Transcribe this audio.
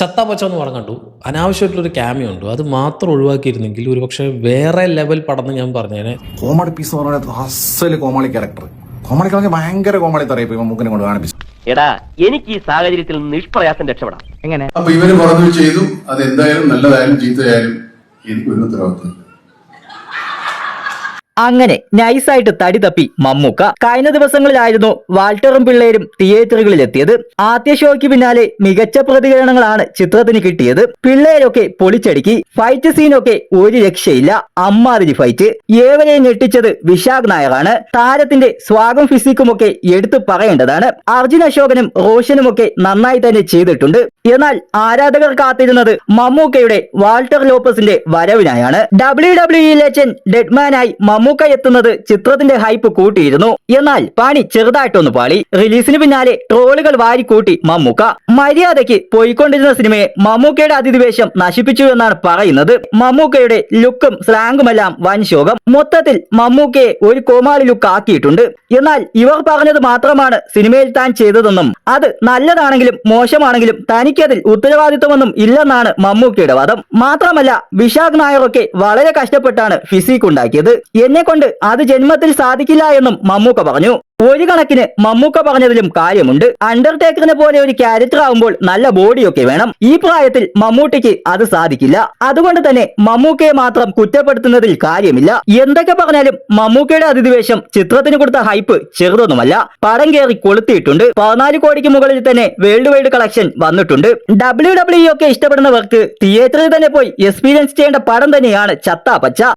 ചത്താപ്പച്ച എന്ന് പറഞ്ഞു അനാവശ്യമായിട്ടുള്ളൊരു ക്യാമിയോ ഉണ്ട്, അത് മാത്രം ഒഴിവാക്കിയിരുന്നെങ്കിൽ ഒരുപക്ഷെ വേറെ ലെവൽ പടന്ന് ഞാൻ പറഞ്ഞേനെ. കോമഡി പീസ് എന്ന് പറയുന്നത് അസല് കോമഡി ക്യാരക്ടർ, കോമഡിക്ക് ഭയങ്കര കോമഡി തറയിപ്പോ മൂക്കിനെ കൊണ്ട് കാണിപ്പിച്ചു. എടാ എനിക്ക് ഈ സാഹചര്യത്തിൽ നിഷ്പ്രയാസം രക്ഷപ്പെടാം. എങ്ങനെ? അപ്പൊ ഇവര് പറഞ്ഞു ചെയ്തു, അത് എന്തായാലും നല്ലതായാലും ചീത്തയായാലും എനിക്ക് ഒരു ഉത്തരവാദിത്വം. അങ്ങനെ നൈസായിട്ട് തടി തപ്പി മമ്മൂക്ക. കഴിഞ്ഞ ദിവസങ്ങളിലായിരുന്നു വാൾട്ടറും പിള്ളേരും തിയേറ്ററുകളിലെത്തിയത്. ആദ്യ ഷോയ്ക്ക് പിന്നാലെ മികച്ച പ്രതികരണങ്ങളാണ് ചിത്രത്തിന് കിട്ടിയത്. പിള്ളേരൊക്കെ പൊളിച്ചടുക്കി, ഫൈറ്റ് സീനൊക്കെ ഒരു രക്ഷയില്ല, അമ്മാതിരി ഫൈറ്റ്. ഏവരെയും ഞെട്ടിച്ചത് വിശാഖ് നായറാണ്. താരത്തിന്റെ സ്വാഗം ഫിസിക്കുമൊക്കെ എടുത്തു പറയേണ്ടതാണ്. അർജുൻ അശോകനും റോഷനുമൊക്കെ നന്നായി തന്നെ ചെയ്തിട്ടുണ്ട്. എന്നാൽ ആരാധകർ കാത്തിരുന്നത് മമ്മൂക്കയുടെ വാൾട്ടർ ലോപ്പസിന്റെ വരവിനായാണ്. WWE ലെജൻഡ് ഡെഡ്മാനായി മമ്മൂക്ക എത്തുന്നത് ചിത്രത്തിന്റെ ഹൈപ്പ് കൂട്ടിയിരുന്നു. എന്നാൽ പണി ചെറുതായിട്ടൊന്ന് പാളി. റിലീസിന് പിന്നാലെ ട്രോളുകൾ വാരിക്കൂട്ടി മമ്മൂക്ക. മര്യാദയ്ക്ക് പോയിക്കൊണ്ടിരുന്ന സിനിമയെ മമ്മൂക്കയുടെ അതിഥിവേഷം നശിപ്പിച്ചു എന്നാണ് പറയുന്നത്. മമ്മൂക്കയുടെ ലുക്കും സ്ലാങ്ങുമെല്ലാം വൻ ശോകം. മൊത്തത്തിൽ മമ്മൂക്കയെ ഒരു കോമാളി ലുക്ക് ആക്കിയിട്ടുണ്ട്. എന്നാൽ ഇവർ പറഞ്ഞത് മാത്രമാണ് സിനിമയിൽ താൻ ചെയ്തതെന്നും അത് നല്ലതാണെങ്കിലും മോശമാണെങ്കിലും തനിക്കതിൽ ഉത്തരവാദിത്വമൊന്നും ഇല്ലെന്നാണ് മമ്മൂക്കയുടെ വാദം. മാത്രമല്ല വിശാഖ് നായറൊക്കെ വളരെ കഷ്ടപ്പെട്ടാണ് ഫിസിക് ഉണ്ടാക്കിയത്, എന്നെ കൊണ്ട് അത് ജന്മത്തിൽ സാധിക്കില്ല എന്നും മമ്മൂക്ക പറഞ്ഞു. ഒരു കണക്കിന് മമ്മൂക്ക പറഞ്ഞതിലും കാര്യമുണ്ട്. അണ്ടർടേക്കറിനെ പോലെ ഒരു ക്യാരക്ടർ ആവുമ്പോൾ നല്ല ബോഡിയൊക്കെ വേണം. ഈ പ്രായത്തിൽ മമ്മൂട്ടിക്ക് അത് സാധിക്കില്ല. അതുകൊണ്ട് തന്നെ മമ്മൂക്കയെ മാത്രം കുറ്റപ്പെടുത്തുന്നതിൽ കാര്യമില്ല. എന്തൊക്കെ പറഞ്ഞാലും മമ്മൂക്കയുടെ അതിഥിവേഷം ചിത്രത്തിന് കൊടുത്ത ഹൈപ്പ് ചെറുതൊന്നുമല്ല. പടം കയറി കൊളുത്തിയിട്ടുണ്ട്. 14 കോടിക്ക് മുകളിൽ തന്നെ വേൾഡ് വൈഡ് കളക്ഷൻ വന്നിട്ടുണ്ട്. WWE ഒക്കെ ഇഷ്ടപ്പെടുന്നവർക്ക് തിയേറ്ററിൽ തന്നെ പോയി എക്സ്പീരിയൻസ് ചെയ്യേണ്ട പടം തന്നെയാണ് ചത്താപ്പച്ച.